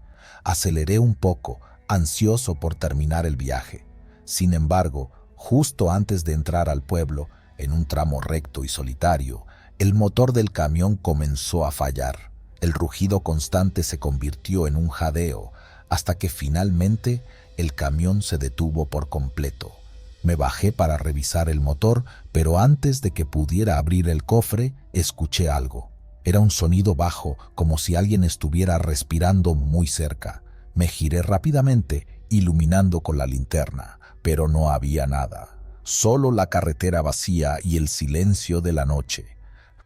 Aceleré un poco, ansioso por terminar el viaje. Sin embargo, justo antes de entrar al pueblo, en un tramo recto y solitario, el motor del camión comenzó a fallar. El rugido constante se convirtió en un jadeo, hasta que finalmente el camión se detuvo por completo. Me bajé para revisar el motor, pero antes de que pudiera abrir el cofre, escuché algo. Era un sonido bajo, como si alguien estuviera respirando muy cerca. Me giré rápidamente, iluminando con la linterna, pero no había nada. Solo la carretera vacía y el silencio de la noche.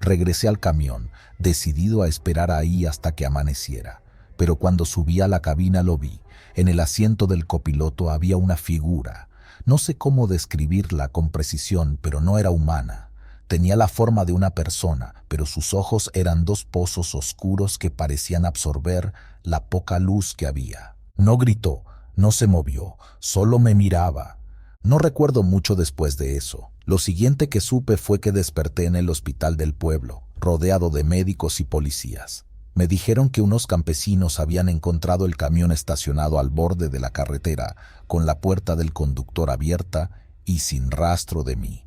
Regresé al camión, decidido a esperar ahí hasta que amaneciera. Pero cuando subí a la cabina lo vi. En el asiento del copiloto había una figura. No sé cómo describirla con precisión, pero no era humana. Tenía la forma de una persona, pero sus ojos eran dos pozos oscuros que parecían absorber la poca luz que había. No gritó, no se movió, solo me miraba. No recuerdo mucho después de eso. Lo siguiente que supe fue que desperté en el hospital del pueblo, rodeado de médicos y policías. Me dijeron que unos campesinos habían encontrado el camión estacionado al borde de la carretera, con la puerta del conductor abierta y sin rastro de mí.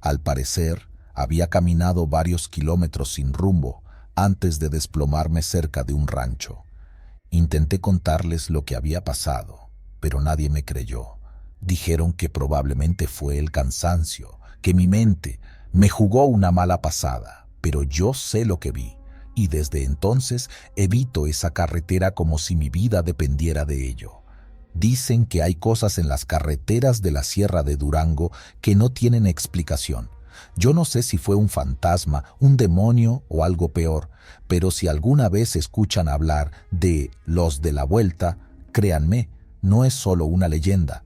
Al parecer, había caminado varios kilómetros sin rumbo antes de desplomarme cerca de un rancho. Intenté contarles lo que había pasado, pero nadie me creyó. Dijeron que probablemente fue el cansancio, que mi mente me jugó una mala pasada, pero yo sé lo que vi, y desde entonces evito esa carretera como si mi vida dependiera de ello. Dicen que hay cosas en las carreteras de la Sierra de Durango que no tienen explicación. Yo no sé si fue un fantasma, un demonio o algo peor, pero si alguna vez escuchan hablar de los de la vuelta, créanme, no es solo una leyenda.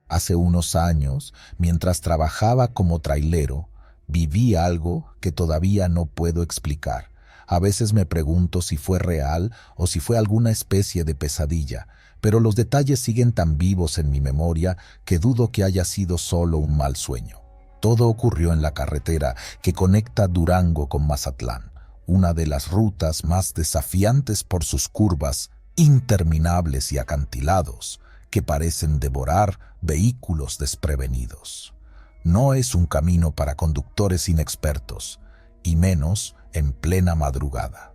Hace unos años, mientras trabajaba como trailero, viví algo que todavía no puedo explicar. A veces me pregunto si fue real o si fue alguna especie de pesadilla, pero los detalles siguen tan vivos en mi memoria que dudo que haya sido solo un mal sueño. Todo ocurrió en la carretera que conecta Durango con Mazatlán, una de las rutas más desafiantes por sus curvas interminables y acantilados que parecen devorar vehículos desprevenidos. No es un camino para conductores inexpertos, y menos en plena madrugada.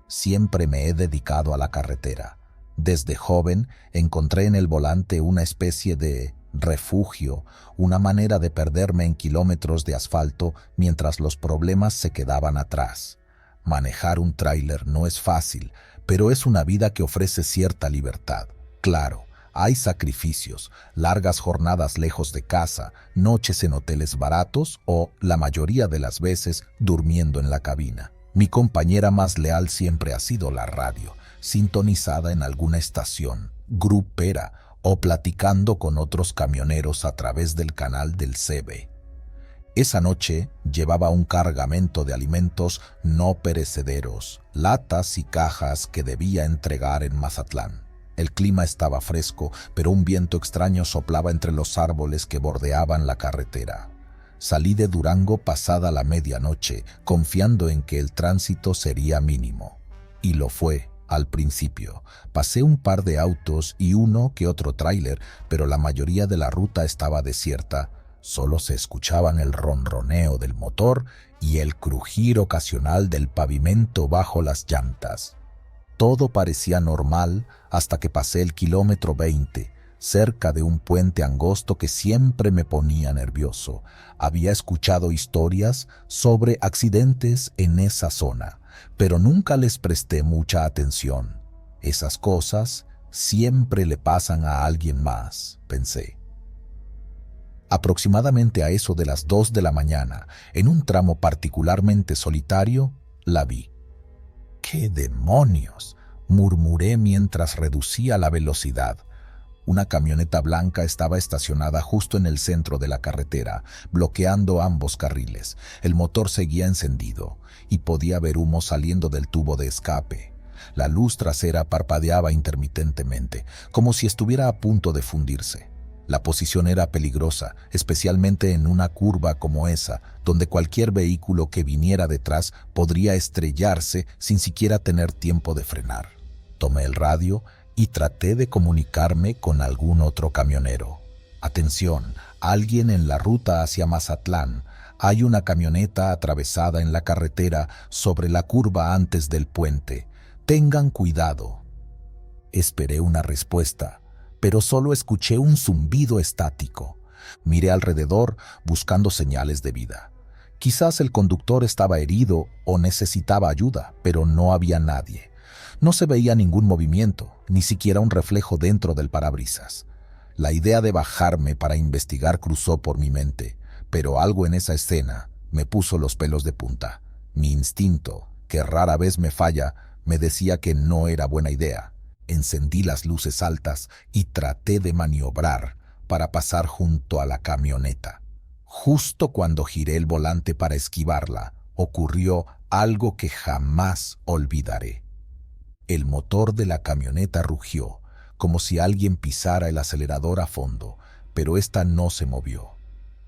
Siempre me he dedicado a la carretera. Desde joven encontré en el volante una especie de refugio, una manera de perderme en kilómetros de asfalto mientras los problemas se quedaban atrás. Manejar un tráiler no es fácil, pero es una vida que ofrece cierta libertad. Claro, hay sacrificios, largas jornadas lejos de casa, noches en hoteles baratos o, la mayoría de las veces, durmiendo en la cabina. Mi compañera más leal siempre ha sido la radio, sintonizada en alguna estación, grupera o platicando con otros camioneros a través del canal del CB. Esa noche llevaba un cargamento de alimentos no perecederos, latas y cajas que debía entregar en Mazatlán. El clima estaba fresco, pero un viento extraño soplaba entre los árboles que bordeaban la carretera. Salí de Durango pasada la medianoche, confiando en que el tránsito sería mínimo. Y lo fue, al principio. Pasé un par de autos y uno que otro tráiler, pero la mayoría de la ruta estaba desierta. Solo se escuchaban el ronroneo del motor y el crujir ocasional del pavimento bajo las llantas. Todo parecía normal hasta que pasé el kilómetro 20, cerca de un puente angosto que siempre me ponía nervioso. Había escuchado historias sobre accidentes en esa zona, pero nunca les presté mucha atención. Esas cosas siempre le pasan a alguien más, pensé. Aproximadamente a eso de las 2 de la mañana, en un tramo particularmente solitario, la vi. ¡Qué demonios!, murmuré mientras reducía la velocidad. Una camioneta blanca estaba estacionada justo en el centro de la carretera, bloqueando ambos carriles. El motor seguía encendido y podía ver humo saliendo del tubo de escape. La luz trasera parpadeaba intermitentemente, como si estuviera a punto de fundirse. La posición era peligrosa, especialmente en una curva como esa, donde cualquier vehículo que viniera detrás podría estrellarse sin siquiera tener tiempo de frenar. Tomé el radio y traté de comunicarme con algún otro camionero. Atención, alguien en la ruta hacia Mazatlán. Hay una camioneta atravesada en la carretera sobre la curva antes del puente. Tengan cuidado. Esperé una respuesta, pero solo escuché un zumbido estático. Miré alrededor buscando señales de vida. Quizás el conductor estaba herido o necesitaba ayuda, pero no había nadie. No se veía ningún movimiento, ni siquiera un reflejo dentro del parabrisas. La idea de bajarme para investigar cruzó por mi mente, pero algo en esa escena me puso los pelos de punta. Mi instinto, que rara vez me falla, me decía que no era buena idea. Encendí las luces altas y traté de maniobrar para pasar junto a la camioneta. Justo cuando giré el volante para esquivarla, ocurrió algo que jamás olvidaré. El motor de la camioneta rugió, como si alguien pisara el acelerador a fondo, pero ésta no se movió.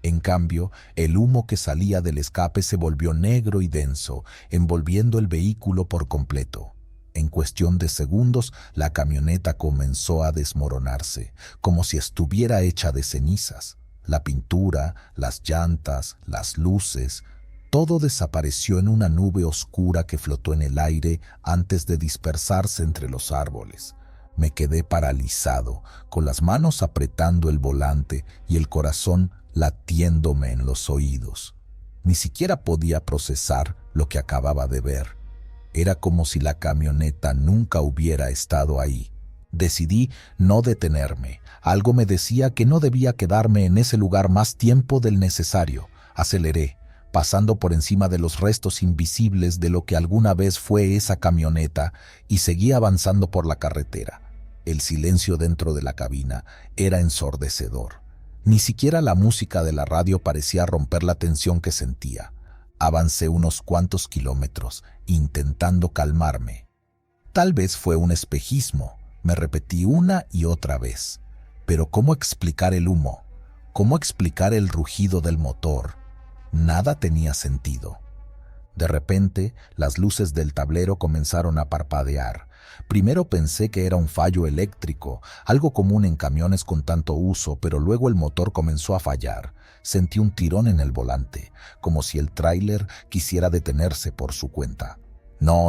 En cambio, el humo que salía del escape se volvió negro y denso, envolviendo el vehículo por completo. En cuestión de segundos, la camioneta comenzó a desmoronarse, como si estuviera hecha de cenizas. La pintura, las llantas, las luces, todo desapareció en una nube oscura que flotó en el aire antes de dispersarse entre los árboles. Me quedé paralizado, con las manos apretando el volante y el corazón latiéndome en los oídos. Ni siquiera podía procesar lo que acababa de ver. Era como si la camioneta nunca hubiera estado ahí. Decidí no detenerme. Algo me decía que no debía quedarme en ese lugar más tiempo del necesario. Aceleré, pasando por encima de los restos invisibles de lo que alguna vez fue esa camioneta, y seguí avanzando por la carretera. El silencio dentro de la cabina era ensordecedor. Ni siquiera la música de la radio parecía romper la tensión que sentía. Avancé unos cuantos kilómetros, intentando calmarme. Tal vez fue un espejismo, me repetí una y otra vez. Pero ¿cómo explicar el humo? ¿Cómo explicar el rugido del motor? Nada tenía sentido. De repente, las luces del tablero comenzaron a parpadear. Primero pensé que era un fallo eléctrico, algo común en camiones con tanto uso, pero luego el motor comenzó a fallar. Sentí un tirón en el volante, como si el tráiler quisiera detenerse por su cuenta. No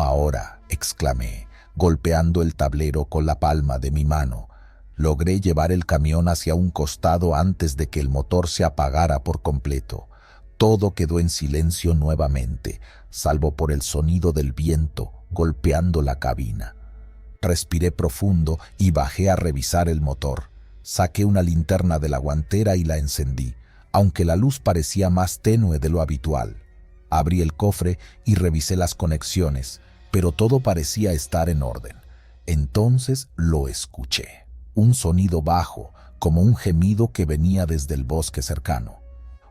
ahora, exclamé, golpeando el tablero con la palma de mi mano. Logré llevar el camión hacia un costado antes de que el motor se apagara por completo. Todo quedó en silencio nuevamente, salvo por el sonido del viento golpeando la cabina. Respiré profundo y bajé a revisar el motor. Saqué una linterna de la guantera y la encendí, aunque la luz parecía más tenue de lo habitual. Abrí el cofre y revisé las conexiones, pero todo parecía estar en orden. Entonces lo escuché. Un sonido bajo, como un gemido que venía desde el bosque cercano.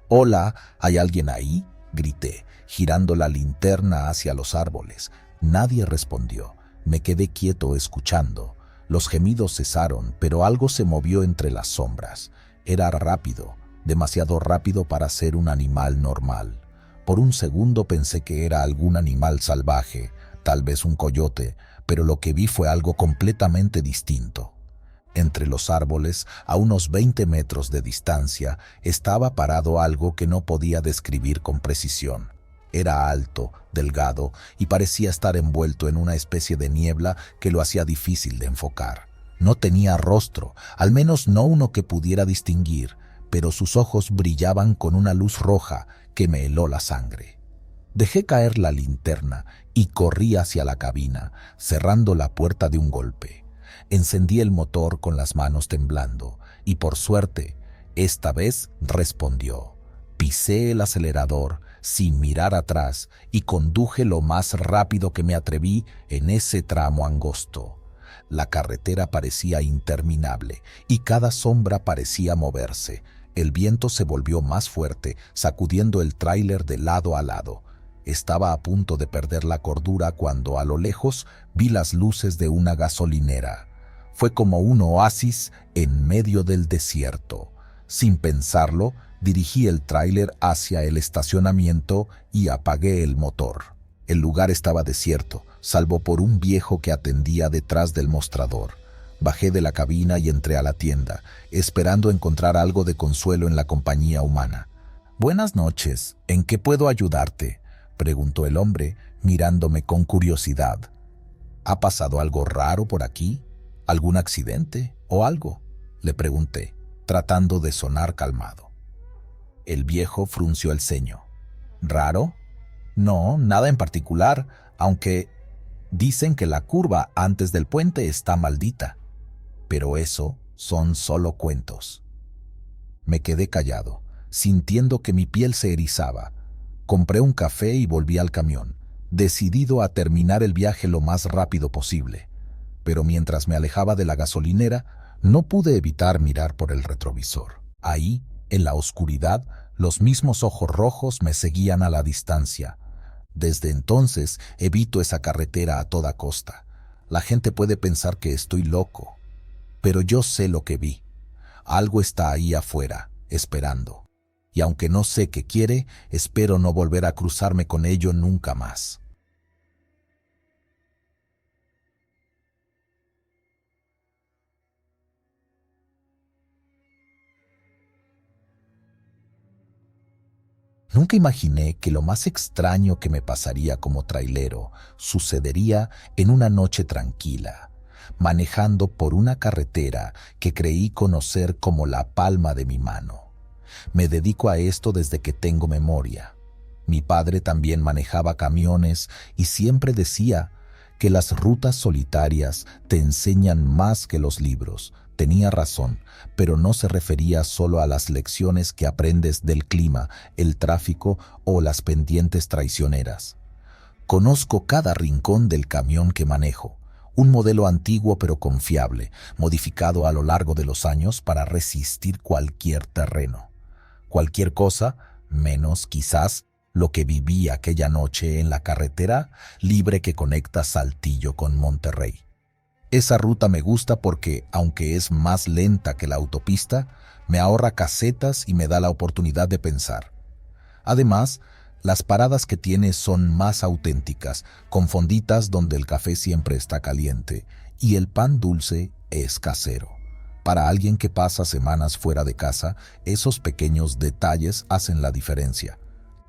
«Hola, ¿hay alguien ahí?», grité, girando la linterna hacia los árboles. Nadie respondió. Me quedé quieto escuchando. Los gemidos cesaron, pero algo se movió entre las sombras. Era rápido, demasiado rápido para ser un animal normal. Por un segundo pensé que era algún animal salvaje, tal vez un coyote, pero lo que vi fue algo completamente distinto. Entre los árboles, a unos 20 metros de distancia, estaba parado algo que no podía describir con precisión. Era alto, delgado y parecía estar envuelto en una especie de niebla que lo hacía difícil de enfocar. No tenía rostro, al menos no uno que pudiera distinguir, pero sus ojos brillaban con una luz roja que me heló la sangre. Dejé caer la linterna y corrí hacia la cabina, cerrando la puerta de un golpe. Encendí el motor con las manos temblando y, por suerte, esta vez respondió. Pisé el acelerador sin mirar atrás y conduje lo más rápido que me atreví en ese tramo angosto. La carretera parecía interminable y cada sombra parecía moverse. El viento se volvió más fuerte, sacudiendo el tráiler de lado a lado. Estaba a punto de perder la cordura cuando a lo lejos vi las luces de una gasolinera. Fue como un oasis en medio del desierto. Sin pensarlo, dirigí el tráiler hacia el estacionamiento y apagué el motor. El lugar estaba desierto, salvo por un viejo que atendía detrás del mostrador. Bajé de la cabina y entré a la tienda, esperando encontrar algo de consuelo en la compañía humana. «Buenas noches, ¿en qué puedo ayudarte?», preguntó el hombre, mirándome con curiosidad. «¿Ha pasado algo raro por aquí? ¿Algún accidente o algo?», le pregunté, tratando de sonar calmado. El viejo frunció el ceño. «¿Raro? No, nada en particular, aunque dicen que la curva antes del puente está maldita. Pero eso son solo cuentos». Me quedé callado, sintiendo que mi piel se erizaba. Compré un café y volví al camión, decidido a terminar el viaje lo más rápido posible. Pero mientras me alejaba de la gasolinera, no pude evitar mirar por el retrovisor. Ahí, en la oscuridad, los mismos ojos rojos me seguían a la distancia. Desde entonces evito esa carretera a toda costa. La gente puede pensar que estoy loco, pero yo sé lo que vi. Algo está ahí afuera, esperando. Y aunque no sé qué quiere, espero no volver a cruzarme con ello nunca más. Nunca imaginé que lo más extraño que me pasaría como trailero sucedería en una noche tranquila, manejando por una carretera que creí conocer como la palma de mi mano. Me dedico a esto desde que tengo memoria. Mi padre también manejaba camiones y siempre decía que las rutas solitarias te enseñan más que los libros. Tenía razón, pero no se refería solo a las lecciones que aprendes del clima, el tráfico o las pendientes traicioneras. Conozco cada rincón del camión que manejo, un modelo antiguo pero confiable, modificado a lo largo de los años para resistir cualquier terreno. Cualquier cosa, menos quizás lo que viví aquella noche en la carretera libre que conecta Saltillo con Monterrey. Esa ruta me gusta porque, aunque es más lenta que la autopista, me ahorra casetas y me da la oportunidad de pensar. Además, las paradas que tiene son más auténticas, con fonditas donde el café siempre está caliente y el pan dulce es casero. Para alguien que pasa semanas fuera de casa, esos pequeños detalles hacen la diferencia.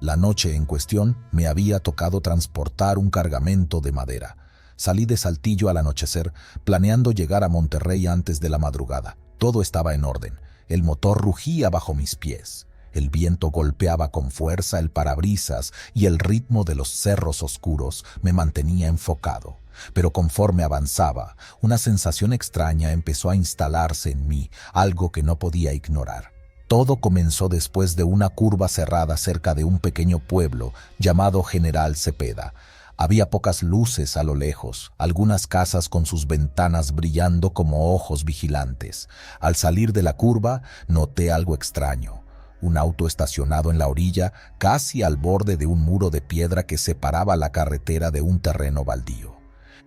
La noche en cuestión me había tocado transportar un cargamento de madera. Salí de Saltillo al anochecer, planeando llegar a Monterrey antes de la madrugada. Todo estaba en orden. El motor rugía bajo mis pies. El viento golpeaba con fuerza el parabrisas y el ritmo de los cerros oscuros me mantenía enfocado. Pero conforme avanzaba, una sensación extraña empezó a instalarse en mí, algo que no podía ignorar. Todo comenzó después de una curva cerrada cerca de un pequeño pueblo llamado General Cepeda. Había pocas luces a lo lejos, algunas casas con sus ventanas brillando como ojos vigilantes. Al salir de la curva, noté algo extraño. Un auto estacionado en la orilla, casi al borde de un muro de piedra que separaba la carretera de un terreno baldío.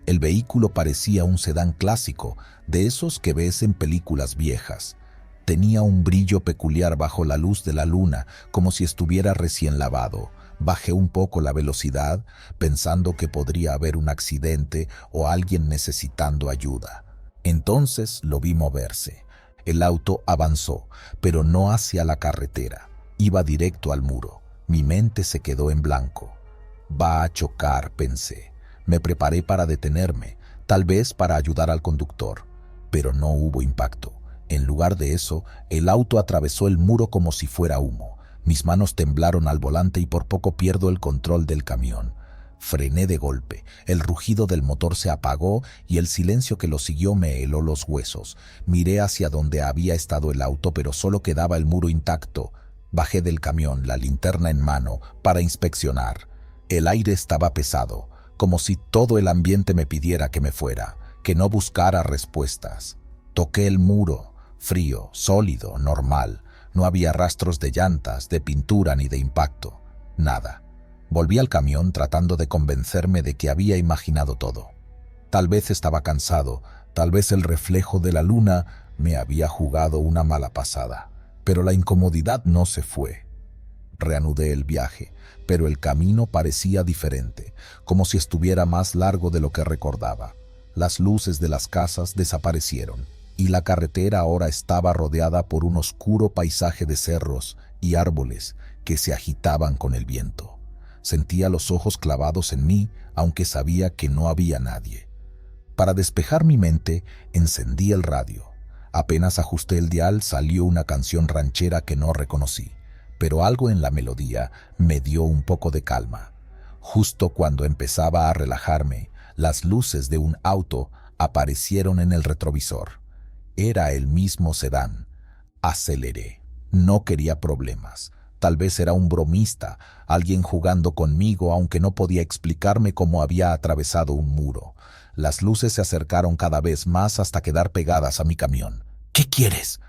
El vehículo parecía un sedán clásico, de esos que ves en películas viejas. Tenía un brillo peculiar bajo la luz de la luna, como si estuviera recién lavado. Bajé un poco la velocidad, pensando que podría haber un accidente o alguien necesitando ayuda. Entonces lo vi moverse. El auto avanzó, pero no hacia la carretera. Iba directo al muro. Mi mente se quedó en blanco. Va a chocar, pensé. Me preparé para detenerme, tal vez para ayudar al conductor, pero no hubo impacto. En lugar de eso, el auto atravesó el muro como si fuera humo. Mis manos temblaron al volante y por poco pierdo el control del camión. Frené de golpe, el rugido del motor se apagó y el silencio que lo siguió me heló los huesos. Miré hacia donde había estado el auto, pero solo quedaba el muro intacto. Bajé del camión, la linterna en mano, para inspeccionar. El aire estaba pesado, como si todo el ambiente me pidiera que me fuera, que no buscara respuestas. Toqué el muro, frío, sólido, normal. No había rastros de llantas, de pintura ni de impacto. Nada. Volví al camión tratando de convencerme de que había imaginado todo. Tal vez estaba cansado, tal vez el reflejo de la luna me había jugado una mala pasada. Pero la incomodidad no se fue. Reanudé el viaje, pero el camino parecía diferente, como si estuviera más largo de lo que recordaba. Las luces de las casas desaparecieron, y la carretera ahora estaba rodeada por un oscuro paisaje de cerros y árboles que se agitaban con el viento. Sentía los ojos clavados en mí, aunque sabía que no había nadie. Para despejar mi mente, encendí el radio. Apenas ajusté el dial, salió una canción ranchera que no reconocí, pero algo en la melodía me dio un poco de calma. Justo cuando empezaba a relajarme, las luces de un auto aparecieron en el retrovisor. Era el mismo sedán. Aceleré. No quería problemas. Tal vez era un bromista, alguien jugando conmigo, aunque no podía explicarme cómo había atravesado un muro. Las luces se acercaron cada vez más hasta quedar pegadas a mi camión. «¿Qué quieres?»,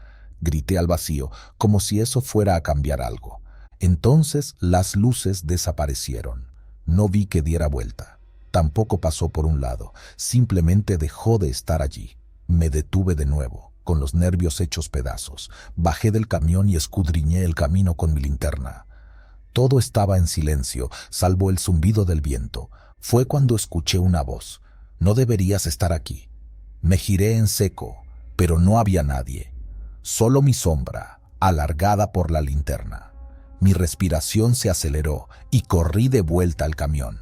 grité al vacío, como si eso fuera a cambiar algo. Entonces las luces desaparecieron. No vi que diera vuelta. Tampoco pasó por un lado. Simplemente dejó de estar allí. Me detuve de nuevo. con los nervios hechos pedazos. Bajé del camión y escudriñé el camino con mi linterna. Todo estaba en silencio, salvo el zumbido del viento. Fue cuando escuché una voz. «No deberías estar aquí». Me giré en seco, pero no había nadie. Solo mi sombra, alargada por la linterna. Mi respiración se aceleró y corrí de vuelta al camión.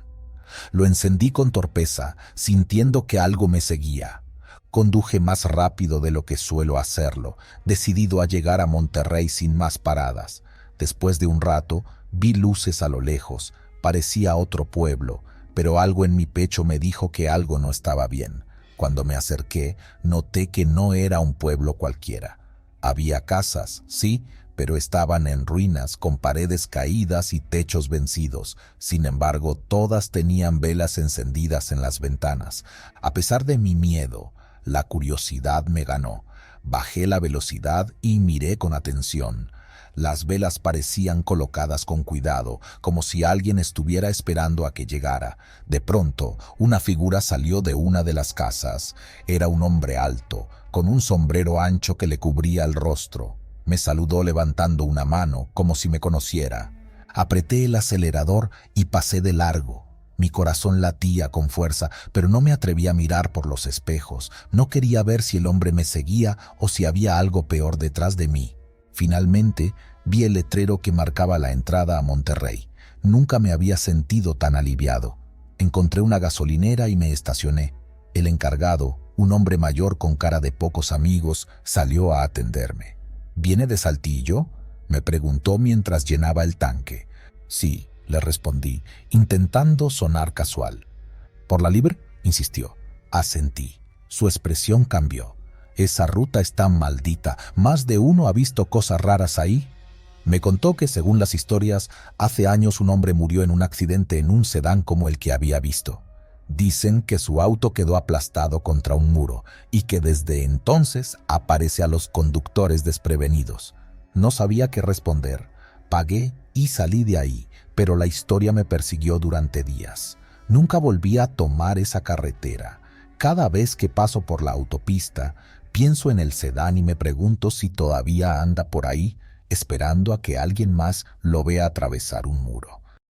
Lo encendí con torpeza, sintiendo que algo me seguía. Conduje más rápido de lo que suelo hacerlo, decidido a llegar a Monterrey sin más paradas. Después de un rato, vi luces a lo lejos. Parecía otro pueblo, pero algo en mi pecho me dijo que algo no estaba bien. Cuando me acerqué, noté que no era un pueblo cualquiera. Había casas, sí, pero estaban en ruinas, con paredes caídas y techos vencidos. Sin embargo, todas tenían velas encendidas en las ventanas. A pesar de mi miedo, la curiosidad me ganó. Bajé la velocidad y miré con atención. Las velas parecían colocadas con cuidado, como si alguien estuviera esperando a que llegara. De pronto, una figura salió de una de las casas. Era un hombre alto, con un sombrero ancho que le cubría el rostro. Me saludó levantando una mano, como si me conociera. Apreté el acelerador y pasé de largo. Mi corazón latía con fuerza, pero no me atreví a mirar por los espejos. No quería ver si el hombre me seguía o si había algo peor detrás de mí. Finalmente, vi el letrero que marcaba la entrada a Monterrey. Nunca me había sentido tan aliviado. Encontré una gasolinera y me estacioné. El encargado, un hombre mayor con cara de pocos amigos, salió a atenderme. «¿Viene de Saltillo?», me preguntó mientras llenaba el tanque. «Sí», le respondí, intentando sonar casual. «¿Por la Libre?», insistió. Asentí. Su expresión cambió. «Esa ruta está maldita. ¿Más de uno ha visto cosas raras ahí?». Me contó que, según las historias, hace años un hombre murió en un accidente en un sedán como el que había visto. Dicen que su auto quedó aplastado contra un muro y que desde entonces aparece a los conductores desprevenidos. No sabía qué responder. Pagué y salí de ahí, pero la historia me persiguió durante días. Nunca volví a tomar esa carretera. Cada vez que paso por la autopista, pienso en el sedán y me pregunto si todavía anda por ahí, esperando a que alguien más lo vea atravesar un muro.